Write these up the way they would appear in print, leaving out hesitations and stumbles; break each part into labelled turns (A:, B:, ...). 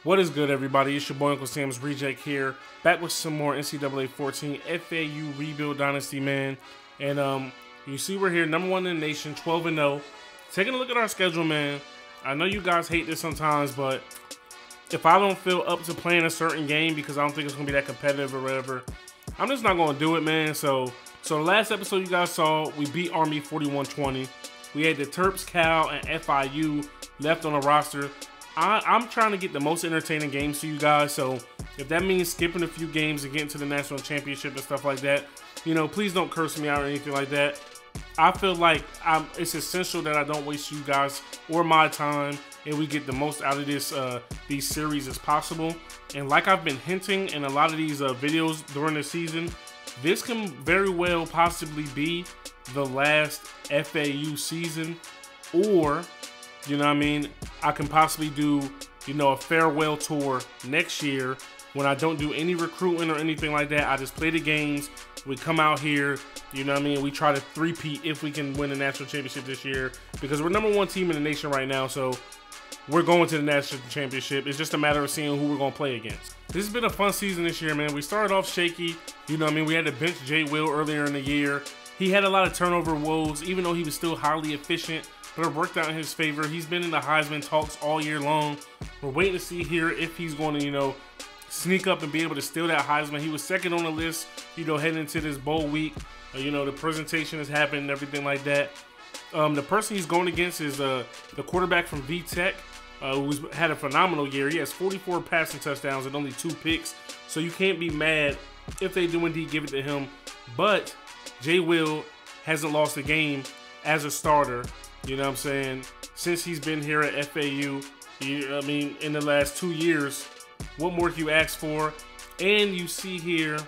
A: What is good, everybody? It's your boy Uncle Sam's Reject here, back with some more NCAA 14 FAU Rebuild Dynasty, man. And you see we're here, number 1 in the nation, 12-0. Taking a look at our schedule, man. I know you guys hate this sometimes, but if I don't feel up to playing a certain game because I don't think it's gonna be that competitive or whatever, I'm just not gonna do it, man. So the last episode you guys saw, we beat Army 41-20. We had the Terps, Cal, and FIU left on the roster. I'm trying to get the most entertaining games to you guys, so if that means skipping a few games and getting to the national championship and stuff like that, you know, please don't curse me out or anything like that. I feel like it's essential that I don't waste you guys or my time, and we get the most out of this these series as possible. And like I've been hinting in a lot of these videos during the season, this can very well possibly be the last FAU season, or you know what I mean, I can possibly do, you know, a farewell tour next year when I don't do any recruiting or anything like that. I just play the games. We come out here, you know what I mean, we try to three-peat if we can win the national championship this year, because we're number 1 team in the nation right now, so we're going to the national championship. It's just a matter of seeing who we're going to play against. This has been a fun season this year, man. We started off shaky, you know what I mean. We had to bench Jay Will earlier in the year. He had a lot of turnover woes, even though he was still highly efficient, but it worked out in his favor. He's been in the Heisman talks all year long. We're waiting to see here if he's going to, you know, sneak up and be able to steal that Heisman. He was second on the list, you know, heading into this bowl week. You know, the presentation has happened and everything like that. The person he's going against is the quarterback from VTech, who's had a phenomenal year. He has 44 passing touchdowns and only 2 picks, so you can't be mad if they do indeed give it to him. But Jay Will hasn't lost a game as a starter, you know what I'm saying, since he's been here at FAU. I mean, in the last 2 years, what more can you ask for? And you see here,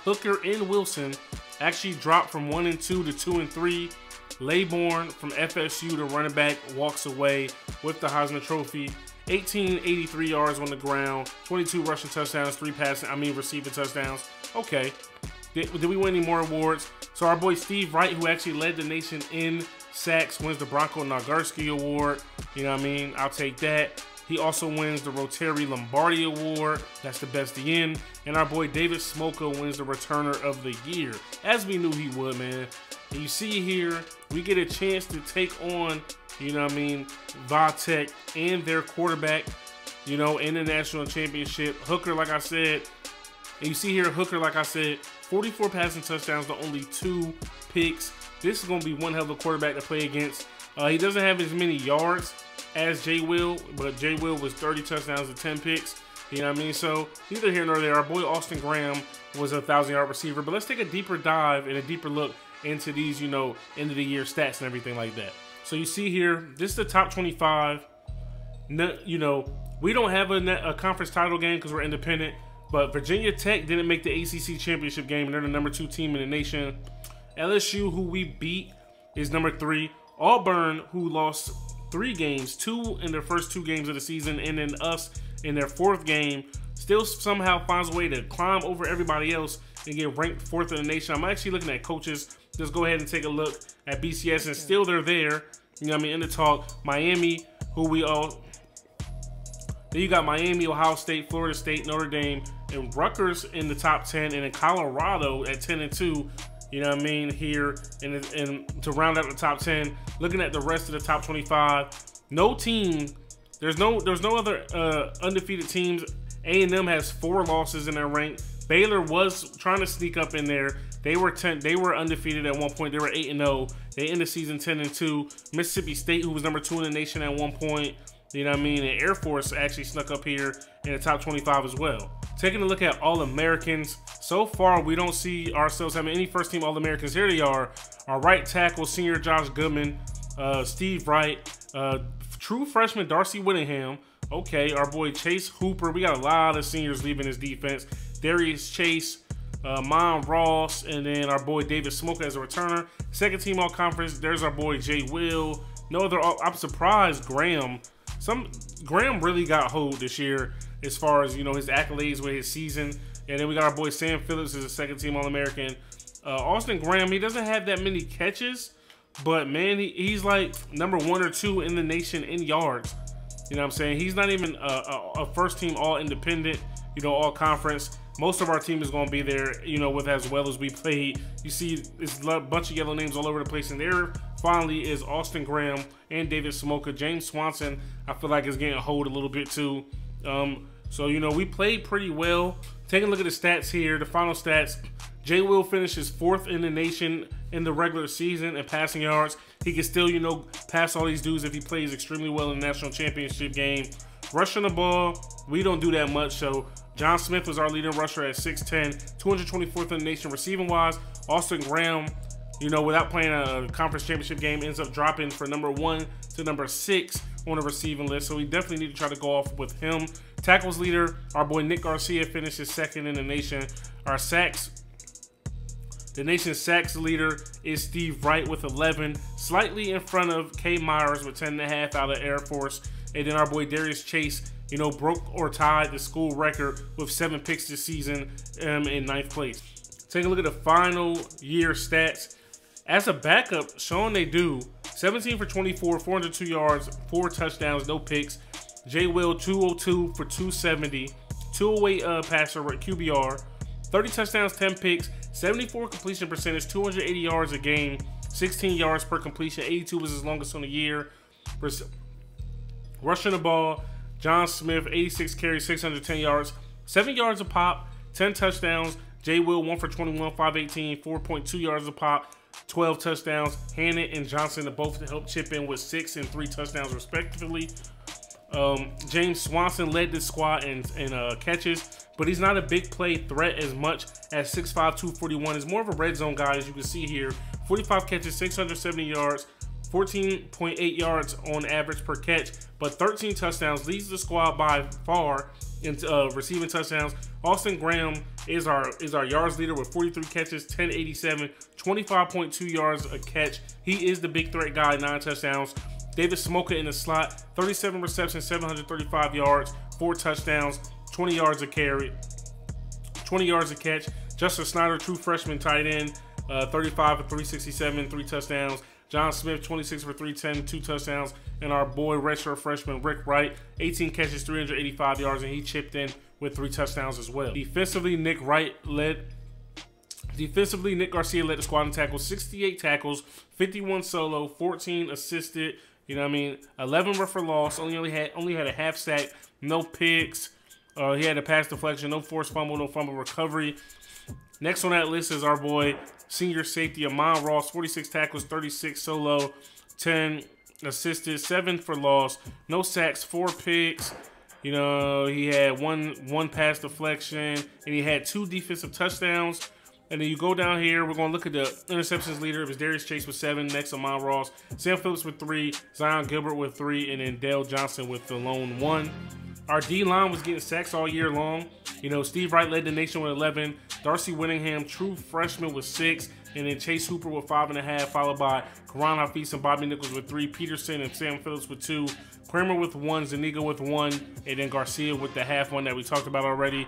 A: Hooker and Wilson actually dropped from 1-2 to 2-3. Laybourne from FSU, the running back, walks away with the Heisman Trophy. 1883 yards on the ground, 22 rushing touchdowns, 3 receiving touchdowns. Okay. Did we win any more awards? So our boy Steve Wright, who actually led the nation in sacks, wins the Bronco Nagurski Award. You know what I mean? I'll take that. He also wins the Rotary Lombardi Award. That's the best DN. And our boy David Smolka wins the Returner of the Year, as we knew he would, man. And you see here, we get a chance to take on, you know what I mean, VTech and their quarterback, you know, in the national championship. Hooker, like I said, and you see here, Hooker, like I said, 44 passing touchdowns to only 2 picks. This is going to be one hell of a quarterback to play against. He doesn't have as many yards as Jay Will, but Jay Will was 30 touchdowns and 10 picks. You know what I mean? So neither here nor there. Our boy Austin Graham was a 1,000-yard receiver. But let's take a deeper dive and a deeper look into these, you know, end of the year stats and everything like that. So you see here, this is the top 25. You know, we don't have a conference title game because we're independent. But Virginia Tech didn't make the ACC championship game, and they're the number 2 team in the nation. LSU, who we beat, is number 3. Auburn, who lost 3 games, 2 in their first 2 games of the season, and then us in their 4th game, still somehow finds a way to climb over everybody else and get ranked 4th in the nation. I'm actually looking at coaches. Just go ahead and take a look at BCS, and still they're there. You know what I mean? In the talk, Miami, who we all... Then you got Miami, Ohio State, Florida State, Notre Dame, and Rutgers in the top 10, and in Colorado at 10-2. You know what I mean? Here, and to round out the top 10, looking at the rest of the top 25, no team, there's no other undefeated teams. A&M has 4 losses in their rank. Baylor was trying to sneak up in there. They were undefeated at one point. They were 8-0. They ended the season 10-2. Mississippi State, who was number 2 in the nation at one point. You know what I mean? And Air Force actually snuck up here in the top 25 as well. Taking a look at All-Americans, so far we don't see ourselves having any first-team All-Americans. Here they are. Our right tackle, senior Josh Goodman, Steve Wright, true freshman Darcy Whittingham. Okay, our boy Chase Hooper. We got a lot of seniors leaving his defense. Darius Chase, Mon Ross, and then our boy David Smoke as a returner. Second team All-Conference. There's our boy Jay Will. No other. I'm surprised Graham really got hold this year as far as, you know, his accolades with his season. And then we got our boy Sam Phillips as a second team All-American. Austin Graham, he doesn't have that many catches, but man, he's like number 1 or 2 in the nation in yards. You know what I'm saying? He's not even a first team all independent, you know, all conference. Most of our team is going to be there, you know, with as well as we played. You see, it's a bunch of yellow names all over the place. And there finally is Austin Graham and David Smoka. James Swanson, I feel like, is getting a hold a little bit too. So, you know, we played pretty well. Taking a look at the stats here, the final stats. Jay Will finishes 4th in the nation in the regular season in passing yards. He can still, you know, pass all these dudes if he plays extremely well in the national championship game. Rushing the ball, we don't do that much. So John Smith was our leading rusher at 6'10", 224th in the nation receiving wise. Austin Graham, you know, without playing a conference championship game, ends up dropping from number 1 to number 6 on the receiving list. So we definitely need to try to go off with him. Tackles leader, our boy Nick Garcia finishes 2nd in the nation. Our sacks, the nation's sacks leader is Steve Wright with 11, slightly in front of K. Myers with 10.5 out of Air Force. And then our boy Darius Chase, you know, broke or tied the school record with 7 picks this season in 9th place. Take a look at the final year stats. As a backup, Sean Nadeau, 17 for 24, 402 yards, 4 touchdowns, no picks. Jay Will, 202 for 270, 208 passer QBR, 30 touchdowns, 10 picks, 74 completion percentage, 280 yards a game, 16 yards per completion, 82 was his longest on the year. Rushing the ball, John Smith, 86 carries, 610 yards, 7 yards a pop, 10 touchdowns. Jay Will, 1 for 21, 518, 4.2 yards a pop, 12 touchdowns. Hannon and Johnson have both helped chip in with 6 and 3 touchdowns respectively. James Swanson led the squad in catches, but he's not a big play threat as much as 6'5", 241. He's more of a red zone guy, as you can see here. 45 catches, 670 yards, 14.8 yards on average per catch, but 13 touchdowns, leads the squad by far in receiving touchdowns. Austin Graham is our yards leader with 43 catches, 1087, 25.2 yards a catch. He is the big threat guy, 9 touchdowns. David Smoka in the slot, 37 receptions, 735 yards, 4 touchdowns, 20 yards a carry, 20 yards a catch. Justin Snyder, true freshman tight end, 35 for 367, 3 touchdowns. John Smith, 26 for 310, 2 touchdowns. And our boy redshirt freshman Rick Wright, 18 catches, 385 yards, and he chipped in with 3 touchdowns as well. Defensively, Nick Garcia led the squad in tackles, 68 tackles, 51 solo, 14 assisted. You know what I mean? 11 were for loss. Only had a half sack, no picks. He had a pass deflection, no forced fumble, no fumble recovery. Next on that list is our boy senior safety Amon Ross, 46 tackles, 36 solo, 10 assisted, 7 for loss, no sacks, 4 picks. You know, he had one pass deflection, and he had 2 defensive touchdowns. And then you go down here, we're going to look at the interceptions leader. It was Darius Chase with 7, next Amon Ross, Sam Phillips with 3, Zion Gilbert with 3, and then Dale Johnson with the lone 1. Our D-line was getting sacks all year long. You know, Steve Wright led the nation with 11, Darcy Whittingham, true freshman, with 6, and then Chase Hooper with 5.5, followed by Karan Hafiz and Bobby Nichols with 3, Peterson and Sam Phillips with 2, Kramer with 1, Zuniga with 1, and then Garcia with the half one that we talked about already.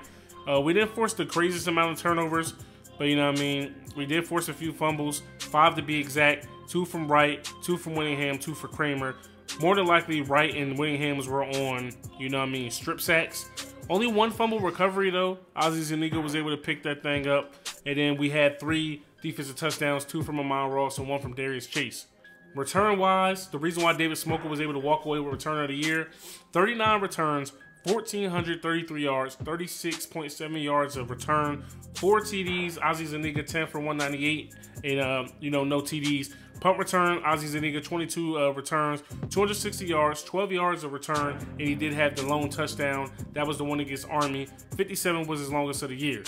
A: We didn't force the craziest amount of turnovers, but you know what I mean, we did force a few fumbles, 5 to be exact, 2 from Wright, 2 from Whittingham, 2 for Kramer. More than likely, Wright and Whittingham's were on, you know what I mean, strip sacks. Only 1 fumble recovery, though. Ozzie Zuniga was able to pick that thing up. And then we had 3 defensive touchdowns, 2 from Amon Ross and 1 from Darius Chase. Return-wise, the reason why David Smoka was able to walk away with Return of the Year, 39 returns, 1,433 yards, 36.7 yards of return, 4 TDs, Ozzie Zuniga 10 for 198, and you know, no TDs. Punt return, Ozzie Zuniga 22 returns, 260 yards, 12 yards of return, and he did have the lone touchdown. That was the one against Army. 57 was his longest of the year.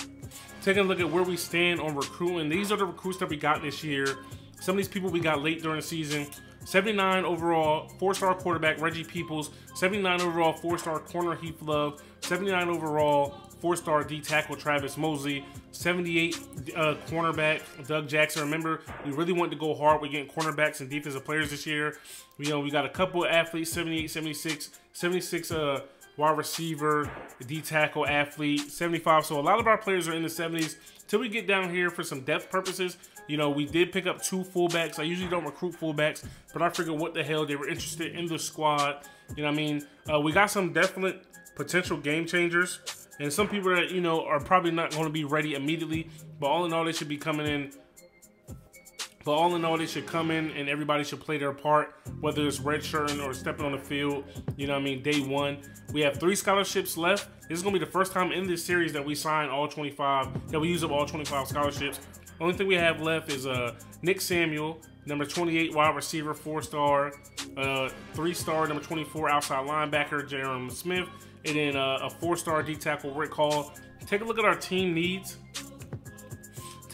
A: Taking a look at where we stand on recruiting, these are the recruits that we got this year. Some of these people we got late during the season. 79 overall, 4-star quarterback Reggie Peoples. 79 overall, 4-star corner Heath Love. 79 overall, 4-star D tackle Travis Mosley. 78 cornerback Doug Jackson. Remember, we really wanted to go hard with getting cornerbacks and defensive players this year. You know, we got a couple of athletes, 78, 76, 76 wide receiver, D-tackle, athlete, 75. So a lot of our players are in the 70s. Till we get down here for some depth purposes, you know, we did pick up 2 fullbacks. I usually don't recruit fullbacks, but I figured what the hell, they were interested in the squad. You know what I mean? We got some definite potential game changers, and some people that, you know, are probably not going to be ready immediately, but all in all, they should be coming in. But all in all, they should come in and everybody should play their part, whether it's redshirting or stepping on the field, you know what I mean, day one. We have 3 scholarships left. This is going to be the first time in this series that we sign all 25, that we use up all 25 scholarships. Only thing we have left is Nick Samuel, number 28 wide receiver, 4-star, 3-star, number 24 outside linebacker, Jeremy Smith, and then a 4-star D-tackle, Rick Hall. Take a look at our team needs.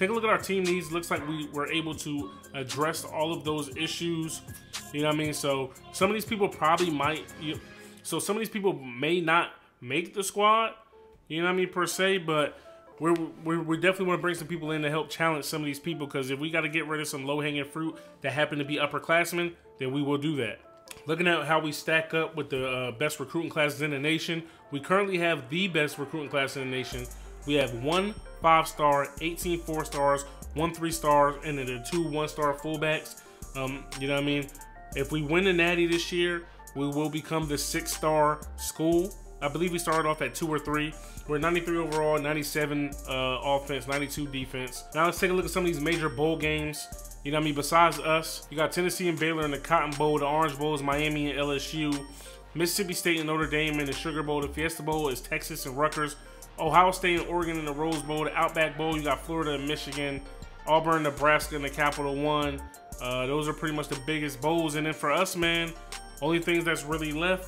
A: Looks like we were able to address all of those issues. You know what I mean? So some of these people probably might. So some of these people may not make the squad. You know what I mean, per se. But we definitely want to bring some people in to help challenge some of these people. Because if we got to get rid of some low-hanging fruit that happen to be upperclassmen, then we will do that. Looking at how we stack up with the best recruiting classes in the nation, we currently have the best recruiting class in the nation. We have 1 5-star, 18 4-stars, 1 3-star, and then the 2 1-star fullbacks. You know what I mean? If we win the Natty this year, we will become the 6-star school. I believe we started off at 2 or 3. We're 93 overall, 97 offense, 92 defense. Now let's take a look at some of these major bowl games. You know what I mean? Besides us, you got Tennessee and Baylor in the Cotton Bowl. The Orange Bowl is Miami and LSU. Mississippi State and Notre Dame in the Sugar Bowl. The Fiesta Bowl is Texas and Rutgers. Ohio State and Oregon in the Rose Bowl. The Outback Bowl, you got Florida and Michigan. Auburn, Nebraska in the Capital One. Those are pretty much the biggest bowls. And then for us, man, only things that's really left,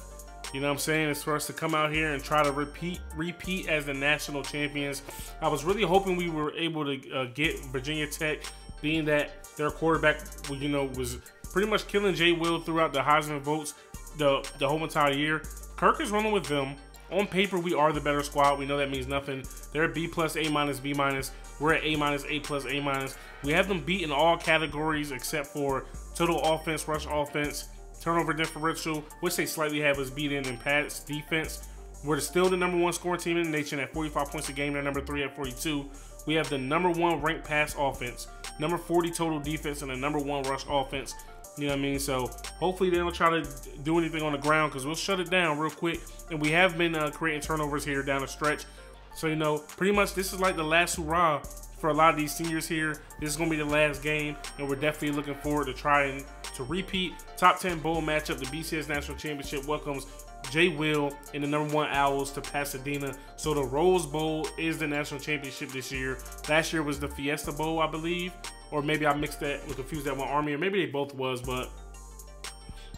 A: you know what I'm saying, is for us to come out here and try to repeat as the national champions. I was really hoping we were able to get Virginia Tech, being that their quarterback, you know, was pretty much killing Jay Will throughout the Heisman votes the whole entire year. Kirk is running with them. On paper, we are the better squad. We know that means nothing. They're B+, A-, B-. We're at A-, A+, A-. We have them beat in all categories except for total offense, rush offense, turnover differential, which they slightly have us beat in pass defense. We're still the #1 scoring team in the nation at 45 points a game. They're number 3 at 42. We have the #1 ranked pass offense, number 40 total defense, and the #1 rush offense. You know what I mean? So hopefully they don't try to do anything on the ground, because we'll shut it down real quick. And we have been creating turnovers here down the stretch. So, you know, pretty much this is like the last hurrah for a lot of these seniors here. This is going to be the last game, and we're definitely looking forward to trying to repeat. Top 10 bowl matchup. The BCS National Championship welcomes Jay Will and the #1 Owls to Pasadena. So the Rose Bowl is the national championship this year. Last year was the Fiesta Bowl, I believe. Or maybe I mixed that, confused that one Army, or maybe they both was, but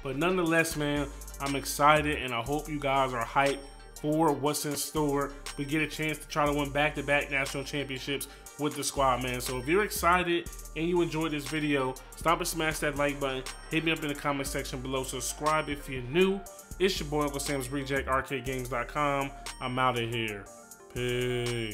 A: nonetheless, man, I'm excited, and I hope you guys are hyped for what's in store. We get a chance to try to win back-to-back national championships with the squad, man. So if you're excited and you enjoyed this video, stop and smash that like button. Hit me up in the comment section below. Subscribe if you're new. It's your boy Uncle Sam's Reject, arcadegames.com. I'm out of here. Peace.